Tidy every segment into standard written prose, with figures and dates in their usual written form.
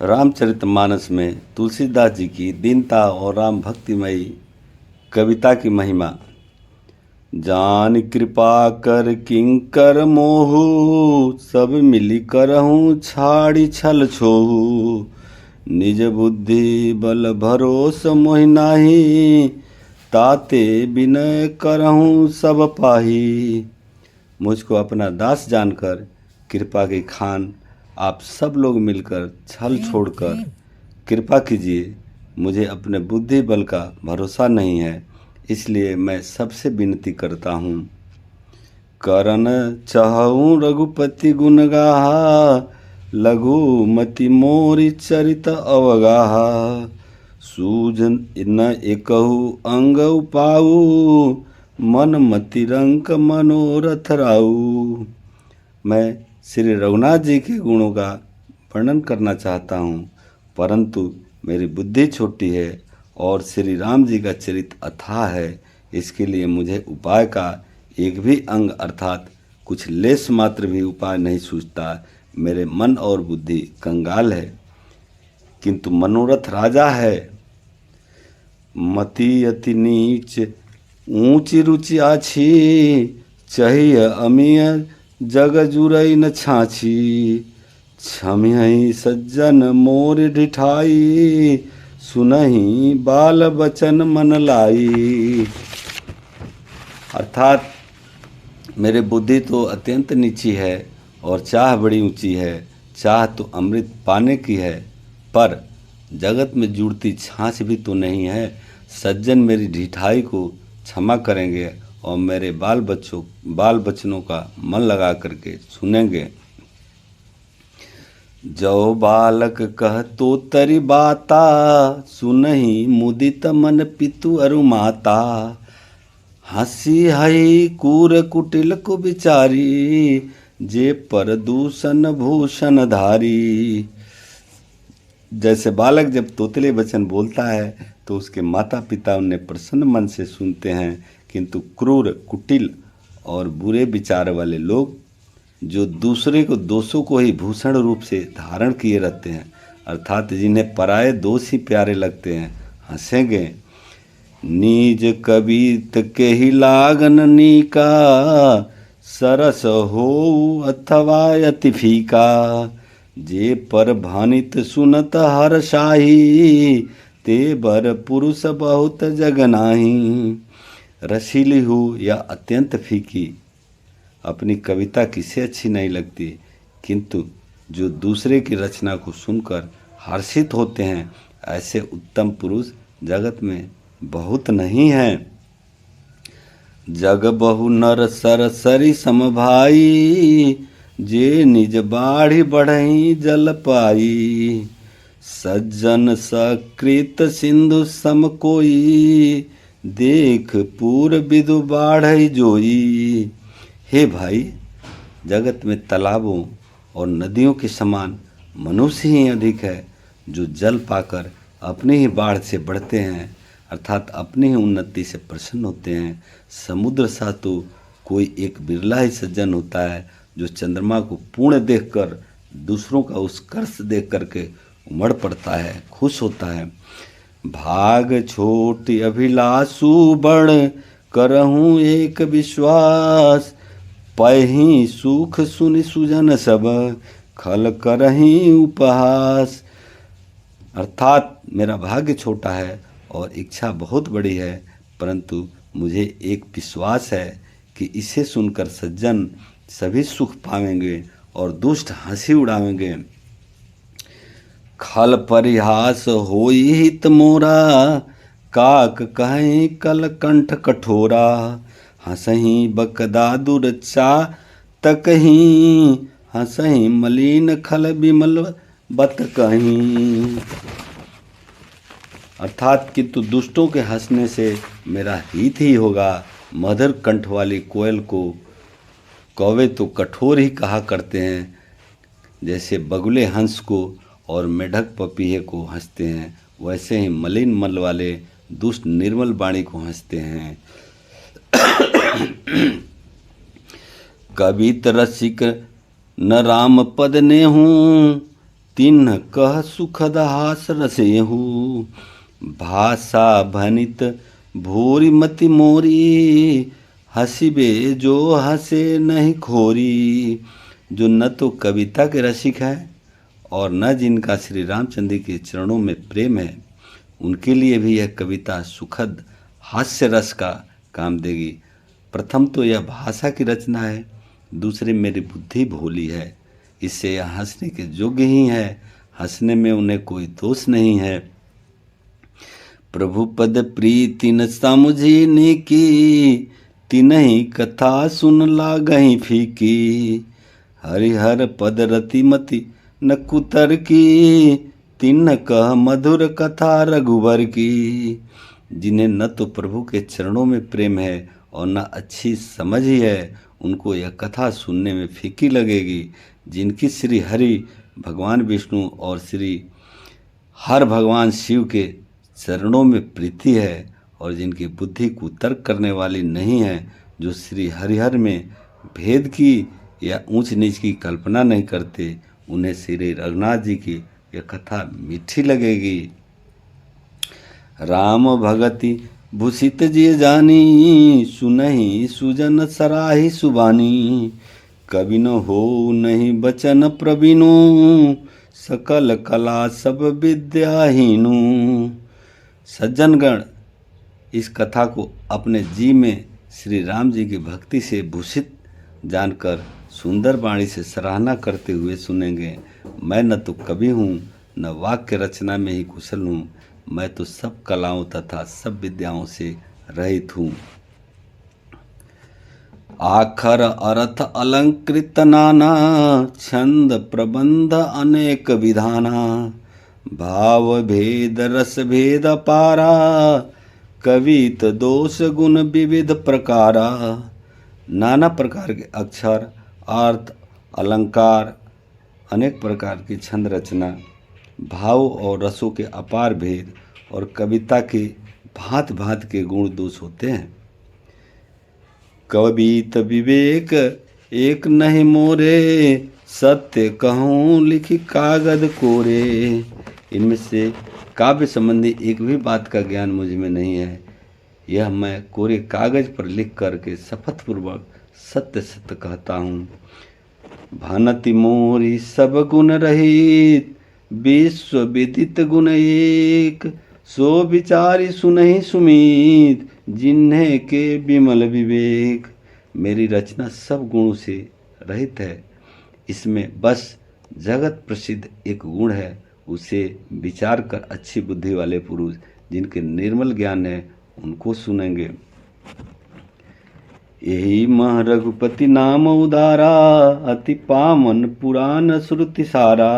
रामचरितमानस में तुलसीदास जी की दीनता और राम भक्तिमयी कविता की महिमा। जान कृपा कर किंकर मोहु, सब मिली करहूँ छाड़ी छल छोहु। निज बुद्धि बल भरोस मोहि नाहि, ताते विनय करहूँ सब पाही। मुझको अपना दास जानकर कृपा की खान आप सब लोग मिलकर छल छोड़कर कृपा कीजिए। मुझे अपने बुद्धि बल का भरोसा नहीं है, इसलिए मैं सबसे विनती करता हूँ। करन चाहूँ रघुपति गुण गाहा, लघुमति मोरि चरित अवगाहा। सूझ न एकहु अंग उपाऊ, मन मति रंक मनोरथ राऊ। मैं श्री रघुनाथ जी के गुणों का वर्णन करना चाहता हूँ, परंतु मेरी बुद्धि छोटी है और श्री राम जी का चरित्र अथाह है। इसके लिए मुझे उपाय का एक भी अंग अर्थात कुछ लेस मात्र भी उपाय नहीं सूझता। मेरे मन और बुद्धि कंगाल है, किंतु मनोरथ राजा है। मति अति नीच ऊंची रुचि आछी, चाहिए अमीय जग जुरई न छाछी। छमिहई सज्जन मोर ढिठाई, सुनहि बाल बचन मन लाई। अर्थात मेरे बुद्धि तो अत्यंत नीची है और चाह बड़ी ऊंची है। चाह तो अमृत पाने की है, पर जगत में जुड़ती छाछ भी तो नहीं है। सज्जन मेरी ढिठाई को क्षमा करेंगे और मेरे बाल बच्चों का मन लगा करके सुनेंगे। जो बालक कह तो तरी बाता, सुनहि मुदित मन पितु अरु माता। हंसी हई कूर कुटिल को बिचारी, जे पर दूषण भूषण धारी। जैसे बालक जब तोतले वचन बोलता है तो उसके माता पिता उन्हें प्रसन्न मन से सुनते हैं, किंतु क्रूर कुटिल और बुरे विचार वाले लोग जो दूसरे को दोषों को ही भूषण रूप से धारण किए रहते हैं, अर्थात जिन्हें पराये दोष ही प्यारे लगते हैं, हंसेंगे। नीज कबीत के ही लागन नीका, सरस हो अथवा अति फीका। जे पर भानित सुनत हर शाही, ते बर पुरुष बहुत जगनाही। रसीली हो या अत्यंत फीकी, अपनी कविता किसे अच्छी नहीं लगती, किंतु जो दूसरे की रचना को सुनकर हर्षित होते हैं, ऐसे उत्तम पुरुष जगत में बहुत नहीं हैं। जग बहु नर सर सरी समभाई, जे निज बाढ़ी बढ़ई जल पाई। सज्जन सकृत सिंधु सम कोई, देख पूर विदु बाढ़ई जोई। हे भाई, जगत में तालाबों और नदियों के समान मनुष्य ही अधिक है, जो जल पाकर अपनी ही बाढ़ से बढ़ते हैं, अर्थात अपनी ही उन्नति से प्रसन्न होते हैं। समुद्र सा तो कोई एक बिरला ही सज्जन होता है, जो चंद्रमा को पूर्ण देखकर दूसरों का उत्कर्ष देख करके उमड़ पड़ता है, खुश होता है। भाग छोट अभिलाषु बड़, करहूँ एक विश्वास। पही सुख सुनि सुजन सब, खल करही उपहास। अर्थात मेरा भाग्य छोटा है और इच्छा बहुत बड़ी है, परंतु मुझे एक विश्वास है कि इसे सुनकर सज्जन सभी सुख पावेंगे और दुष्ट हंसी उड़ावेंगे। खल परिहास होई हित मोरा, काक कहीं कल कंठ कठोरा। हंसही बकदादु रच्चा तकहीं, हंसही मलिन खल विमल बत कहीं। अर्थात किंतु दुष्टों के हंसने से मेरा हित ही होगा। मधुर कंठ वाली कोयल को कौवे तो कठोर ही कहा करते हैं, जैसे बगुले हंस को और मेढक पपीहे को हंसते हैं, वैसे ही मलिन मल वाले दुष्ट निर्मल वाणी को हंसते हैं। कवित रसिक न राम पद ने हूँ, तिन्ह कह सुखद हास रसेहु, भाषा भनित भूरि मति मोरी, हसीबे जो हंसे नहीं खोरी। जो न तो कविता के रसिक हैं और न जिनका श्री रामचंद्र के चरणों में प्रेम है, उनके लिए भी यह कविता सुखद हास्य रस का काम देगी। प्रथम तो यह भाषा की रचना है, दूसरे मेरी बुद्धि भोली है, इससे यह हंसने के योग्य ही है, हंसने में उन्हें कोई दोष नहीं है। प्रभु पद प्रीति न समझी की, तिनहि कथा सुन लागहि फीकी। हरिहर पद रतिमति न कुतर की, तिन्ह कह मधुर कथा रघुवर की। जिन्हें न तो प्रभु के चरणों में प्रेम है और न अच्छी समझ ही है, उनको यह कथा सुनने में फीकी लगेगी। जिनकी श्री हरि भगवान विष्णु और श्री हर भगवान शिव के चरणों में प्रीति है और जिनकी बुद्धि कुतर्क करने वाली नहीं है, जो श्री हरिहर में भेद की या ऊंच नीच की कल्पना नहीं करते, उन्हें श्री रघुनाथ जी की यह कथा मीठी लगेगी। राम भगति भूषित जिय जानी, सुनहि सुजन सराहि सुबानी। कवि न हो नहीं बचन प्रवीणु, सकल कला सब विद्याहीनु। सज्जनगण इस कथा को अपने जी में श्री राम जी की भक्ति से भूषित जानकर सुंदर वाणी से सराहना करते हुए सुनेंगे। मैं न तो कवि हूँ, न वाक्य रचना में ही कुशल हूँ, मैं तो सब कलाओं तथा सब विद्याओं से रहित हूँ। आखर अर्थ अलंकृत नाना, छंद प्रबंध अनेक विधाना। भाव भेद रस भेद पारा, कवित दोष गुण विविध प्रकारा। नाना प्रकार के अक्षर, अर्थ, अलंकार, अनेक प्रकार की छंद रचना, भाव और रसों के अपार भेद और कविता के भांत भांत के गुण दोष होते हैं। कवित विवेक एक नहीं मोरे, सत्य कहूँ लिखी कागद कोरे। इनमें से काव्य संबंधी एक भी बात का ज्ञान मुझ में नहीं है, यह मैं कोरे कागज पर लिख करके शपथपूर्वक सत्य सत्य कहता हूँ। भानति मोरी सब गुण रहित, विश्व विदित गुण एक। सो विचारी सुनहि सुमीत, जिन्हें के विमल विवेक। मेरी रचना सब गुणों से रहित है, इसमें बस जगत प्रसिद्ध एक गुण है, उसे विचार कर अच्छी बुद्धि वाले पुरुष जिनके निर्मल ज्ञान है उनको सुनेंगे। यही मह रघुपति नाम उदारा, अति पावन पुराण श्रुति सारा।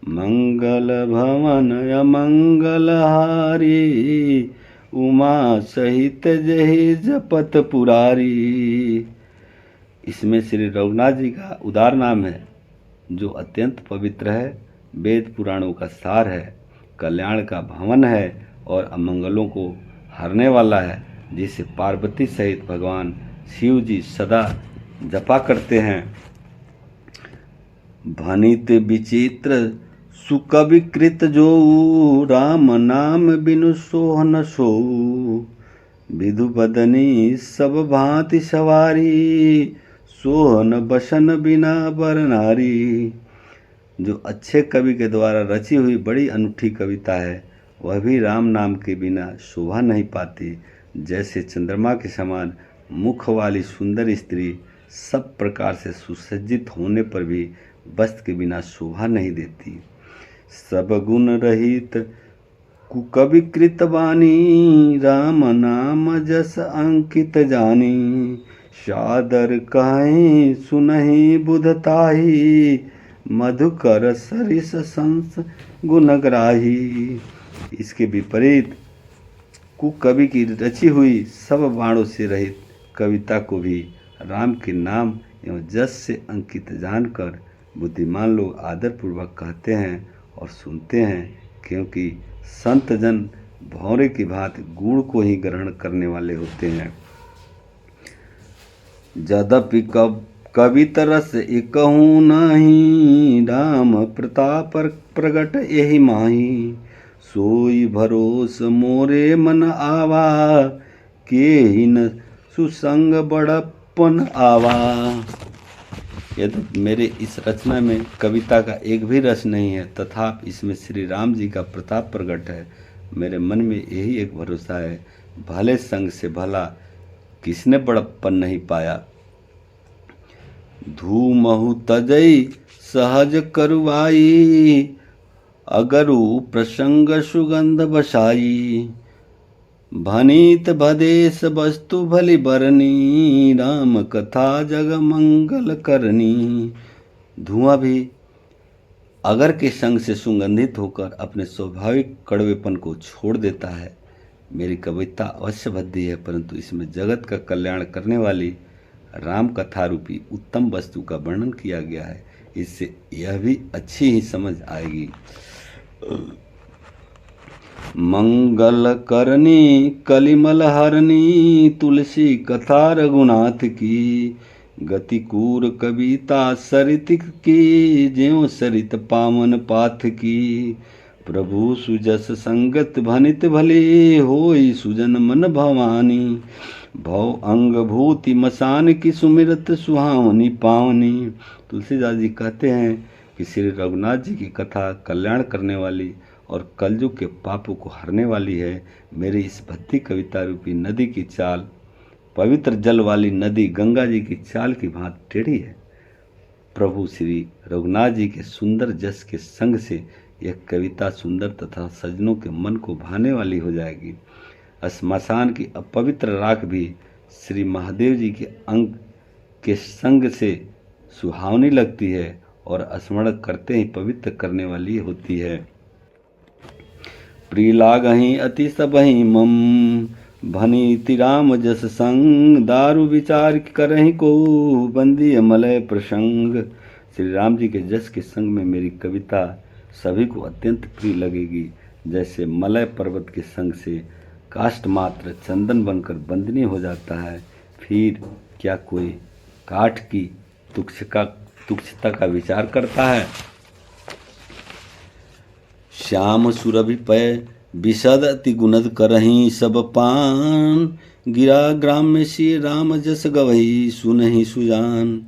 मंगल भवन अमंगल हारी, उमा सहित जहि जपत पुरारी। इसमें श्री रघुनाथ जी का उदार नाम है, जो अत्यंत पवित्र है, वेद पुराणों का सार है, कल्याण का भवन है और अमंगलों को हरने वाला है, जिसे पार्वती सहित भगवान शिव जी सदा जपा करते हैं। भनित विचित्र सुकविकृत जो, राम नाम बिनु सोह न सोऊ। विधु बदनी सब भांति सवारी, सोहन बसन बिना बर नारी। जो अच्छे कवि के द्वारा रची हुई बड़ी अनूठी कविता है, वह भी राम नाम के बिना शोभा नहीं पाती। जैसे चंद्रमा के समान मुख वाली सुंदर स्त्री सब प्रकार से सुसज्जित होने पर भी वस्त्र के बिना शोभा नहीं देती। सब गुण रहित कुकविकृत वाणी, राम नाम जस अंकित जानी। सादर कहीं सुनहि बुधताही, मधुकर सरिस संस गुणग्राही। इसके विपरीत कुकवि की रची हुई सब बाणों से रहित कविता को भी राम के नाम एवं जस से अंकित जानकर बुद्धिमान लोग आदरपूर्वक कहते हैं और सुनते हैं, क्योंकि संत जन भौरे की भांति गुण को ही ग्रहण करने वाले होते हैं। यद्यपि कवित रस एकहु नहीं, राम प्रताप प्रगट यही माही, सोई भरोस मोरे मन आवा, के ही न सुसंग बड़प्पन आवा। यदि मेरे इस रचना में कविता का एक भी रस नहीं है, तथापि इसमें श्री राम जी का प्रताप प्रकट है। मेरे मन में यही एक भरोसा है, भले संग से भला किसने बड़प्पन नहीं पाया। धूमहु तजई सहज करुवाई, अगरु प्रसंग सुगंध बसाई। भनीत भदेश वस्तु भली बरनी, राम कथा जग मंगल करनी। धुआं भी अगर के संग से सुगंधित होकर अपने स्वाभाविक कड़वेपन को छोड़ देता है। मेरी कविता अवश्य भद्दी है, परंतु इसमें जगत का कल्याण करने वाली राम कथा रूपी उत्तम वस्तु का वर्णन किया गया है। इससे यह भी अच्छी ही समझ आएगी। मंगल करनी कलिमल हरनी, तुलसी कथा रघुनाथ की। गति कूर कविता सरित की, ज्यों सरित पावन पाथ की। प्रभु सुजस संगत भनित भले, होई सुजन मन भवानी। भव अंग भूति मसान की, सुमिरत सुहावनी पावनी। तुलसीदास जी कहते हैं कि श्री रघुनाथ जी की कथा कल्याण करने वाली और कलयुग के पापों को हरने वाली है। मेरी इस भक्ति कविता रूपी नदी की चाल, पवित्र जल वाली नदी गंगा जी की चाल की भांति टेढ़ी है। प्रभु श्री रघुनाथ जी के सुंदर जस के संग से यह कविता सुंदर तथा सज्जनों के मन को भाने वाली हो जाएगी। श्मशान की अपवित्र राख भी श्री महादेव जी के अंग के संग से सुहावनी लगती है और स्मरण करते ही पवित्र करने वाली होती है। प्रिय लागहि अति सबहि मम, भनी तिराम जस संग। दारु विचार करहि को, बंदी मलय प्रसंग। श्री राम जी के जस के संग में मेरी कविता सभी को अत्यंत प्रिय लगेगी। जैसे मलय पर्वत के संग से काष्ठ मात्र चंदन बनकर बंदनी हो जाता है, फिर क्या कोई काठ की तुच्छता का विचार करता है। श्याम सुरभि पय विशद अति गुणद करही, सब पान। गिरा ग्राम में श्री राम जस गवही, सुनहि सुजान।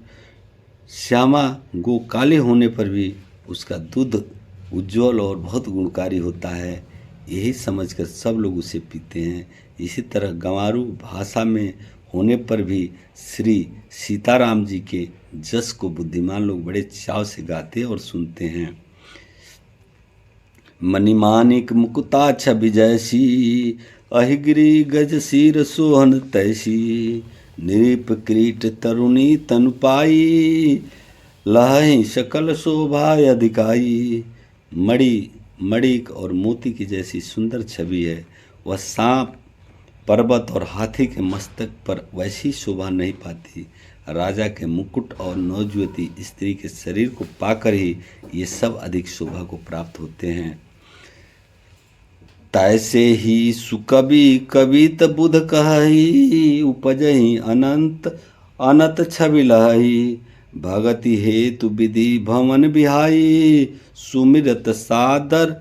श्यामा गो काले होने पर भी उसका दूध उज्ज्वल और बहुत गुणकारी होता है, यही समझकर सब लोग उसे पीते हैं। इसी तरह गंवारू भाषा में होने पर भी श्री सीताराम जी के जस को बुद्धिमान लोग बड़े चाव से गाते और सुनते हैं। मणिमानिक मुकुता छवि जैसी, अहिगिरी गज शीर सोहन तैसी। नृप क्रीट तरुणी तनु पाई, लहहि सकल शोभा अधिकाई। मणिक और मोती की जैसी सुंदर छवि है। वह सांप, पर्वत और हाथी के मस्तक पर वैसी शोभा नहीं पाती। राजा के मुकुट और नवजुवती स्त्री के शरीर को पाकर ही ये सब अधिक शोभा को प्राप्त होते हैं। तैसे ही सुकवि कवित बुध कहही, उपजहि अनंत छवि लहही। भगति हेतु विधि भवन बिहाई, सुमिरत सादर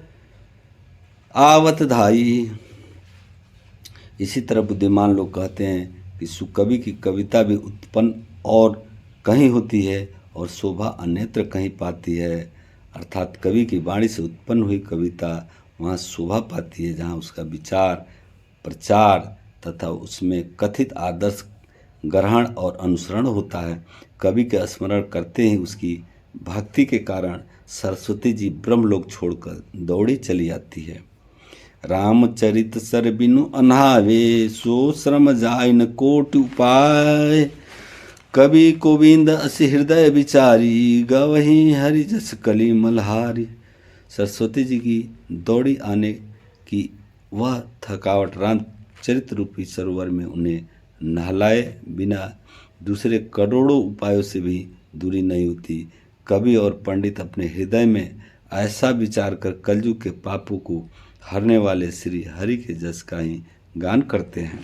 आवत धाई। इसी तरह बुद्धिमान लोग कहते हैं कि सुकवि की कविता भी उत्पन्न और कहीं होती है और शोभा अन्यत्र कहीं पाती है। अर्थात कवि की वाणी से उत्पन्न हुई कविता वहाँ शोभा पाती है जहाँ उसका विचार, प्रचार तथा उसमें कथित आदर्श ग्रहण और अनुसरण होता है। कवि के स्मरण करते ही उसकी भक्ति के कारण सरस्वती जी ब्रह्मलोक छोड़कर दौड़ी चली आती है। रामचरित सर बिनु अनहावे, सो श्रम जाय न कोटि उपाय। कवि गोविंद असी हृदय विचारी, गवही हरि जस कली मल्हारी। सरस्वती जी की दौड़ी आने की वह थकावट रामचरित रूपी सरोवर में उन्हें नहलाए बिना दूसरे करोड़ों उपायों से भी दूरी नहीं होती। कवि और पंडित अपने हृदय में ऐसा विचार कर कलयुग के पापों को हरने वाले श्री हरि के जस का ही गान करते हैं।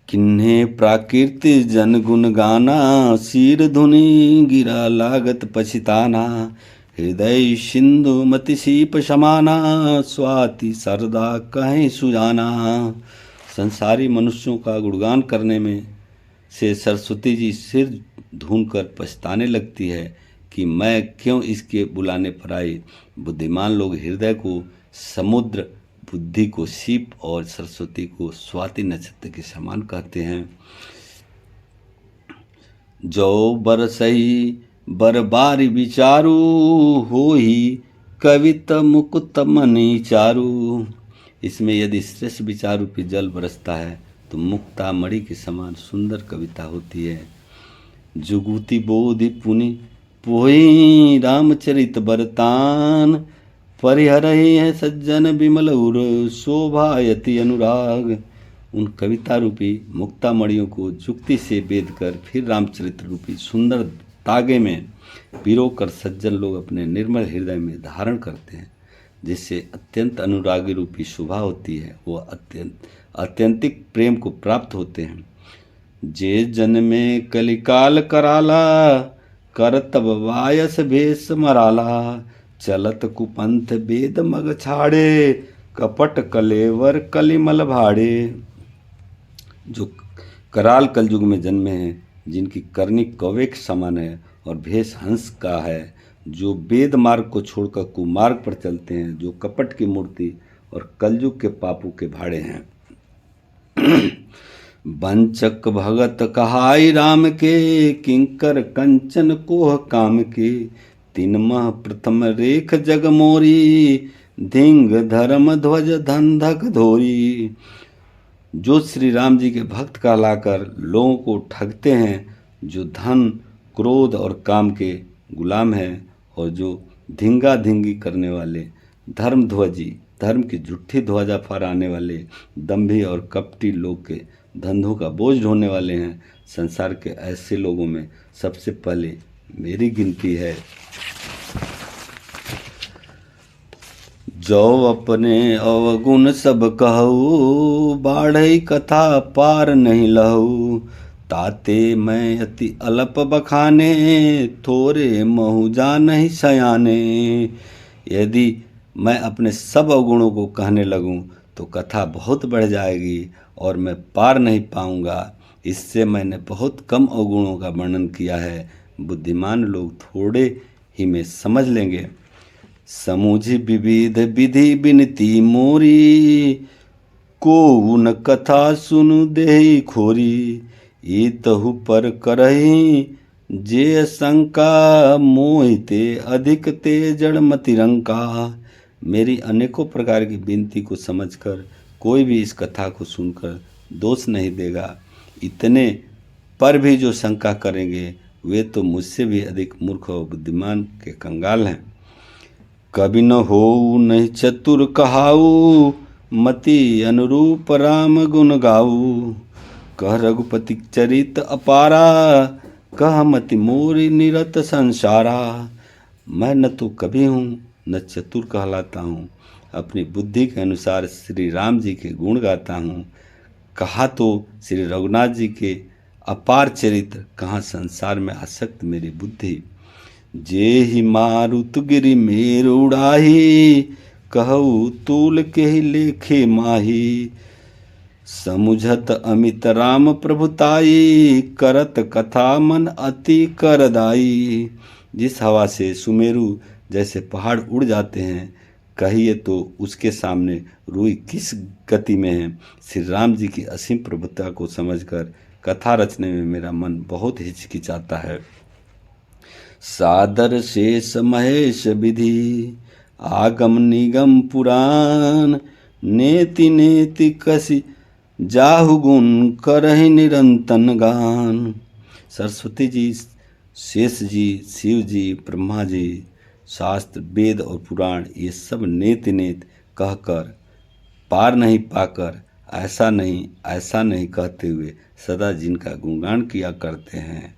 किन्हे प्राकृति जन गुण गाना, शीर धुनि गिरा लागत पछिताना। हृदय सिंधु मति सीप समाना, स्वाति सरदा कहीं सुजाना। संसारी मनुष्यों का गुणगान करने में से सरस्वती जी सिर धूनकर पछताने लगती है कि मैं क्यों इसके बुलाने पर आई। बुद्धिमान लोग हृदय को समुद्र, बुद्धि को सीप और सरस्वती को स्वाति नक्षत्र के समान कहते हैं। जो बरसई बरबारी विचारू, हो ही कवित मुकुत मनि चारू। इसमें यदि श्रेष्ठ विचार रूपी जल बरसता है तो मुक्ता मणि के समान सुंदर कविता होती है। जुगुति बोधि पुनि पोई रामचरित बरतान, परिहरहि है सज्जन विमल उर, शोभायति अनुराग। उन कविता रूपी मुक्ता मणियों को जुक्ति से बेध कर फिर रामचरित्र रूपी सुंदर तागे में पिरोकर सज्जन लोग अपने निर्मल हृदय में धारण करते हैं, जिससे अत्यंत अनुरागी रूपी शोभा होती है। वो अत्यंतिक प्रेम को प्राप्त होते हैं। जे जन में कलिकाल कराला, करतब वायस भेष मराला। चलत कुपंथ वेद मग छाड़े, कपट कलेवर कलिमल भाड़े। जो कराल कलयुग में जन्मे हैं, जिनकी करनी कौवे के समान है और भेष हंस का है, जो वेद मार्ग को छोड़कर कुमार्ग पर चलते हैं, जो कपट की मूर्ति और कलयुग के पापों के भाड़े हैं। वंचक भगत कहाई राम के, किंकर कंचन कोह काम के। तिनमह प्रथम रेख जग मोरी, धिंग धर्म ध्वज धंधक धोरी। जो श्री राम जी के भक्त कहलाकर लोगों को ठगते हैं, जो धन, क्रोध और काम के गुलाम हैं, और जो धिंगा धिंगी करने वाले, धर्म ध्वजी, धर्म की झूठी ध्वजा फहराने वाले, दंभी और कपटी लोग के धंधों का बोझ ढोने वाले हैं। संसार के ऐसे लोगों में सबसे पहले मेरी गिनती है। जो अपने अवगुण सब कहू, बाढ़ई कथा पार नहीं लहू। ताते मैं अति अल्प बखाने, थोरे महु जानहि सयाने। यदि मैं अपने सब अवगुणों को कहने लगूं तो कथा बहुत बढ़ जाएगी और मैं पार नहीं पाऊंगा। इससे मैंने बहुत कम अवगुणों का वर्णन किया है। बुद्धिमान लोग थोड़े ही में समझ लेंगे। समूझि विविध विधि बिनती मोरी, को उन कथा सुनु देहि खोरी। ईतहु पर करहि जे शंका, मोहिते अधिक ते जड़ मति रंका। मेरी अनेकों प्रकार की विनती को समझकर कोई भी इस कथा को सुनकर दोष नहीं देगा। इतने पर भी जो शंका करेंगे वे तो मुझसे भी अधिक मूर्ख और बुद्धिमान के कंगाल हैं। कभी न हो नहीं चतुर कहाऊ, मति अनुरूप राम गुण गाऊ। कह रघुपति चरित अपारा, कह मति मोरी निरत संसारा। मैं न तो कवि हूँ न चतुर कहलाता हूँ, अपनी बुद्धि के अनुसार श्री राम जी के गुण गाता हूँ। कहा तो श्री रघुनाथ जी के अपार चरित्र, कहाँ संसार में आसक्त मेरी बुद्धि। जे ही मारुत गिरि मेर उड़ाही, कहू तूल के ही लेखे माही। समुझत अमित राम प्रभुताई, करत कथा मन अति करदाई। जिस हवा से सुमेरु जैसे पहाड़ उड़ जाते हैं, कहिए तो उसके सामने रुई किस गति में है। श्री राम जी की असीम प्रभुता को समझकर कथा रचने में मेरा मन बहुत हिचकिचाता है। सादर शेष महेश विधि, आगम निगम पुराण। नेति नेति कसी जाहु गुण, करहि निरंतन गान। सरस्वती जी, शेष जी, शिव जी, ब्रह्मा जी, शास्त्र, वेद और पुराण ये सब नेति नेत कहकर पार नहीं पाकर ऐसा नहीं कहते हुए सदा जिनका गुणगान किया करते हैं।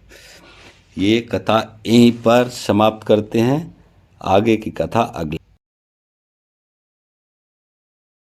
ये कथा यहीं पर समाप्त करते हैं। आगे की कथा अगले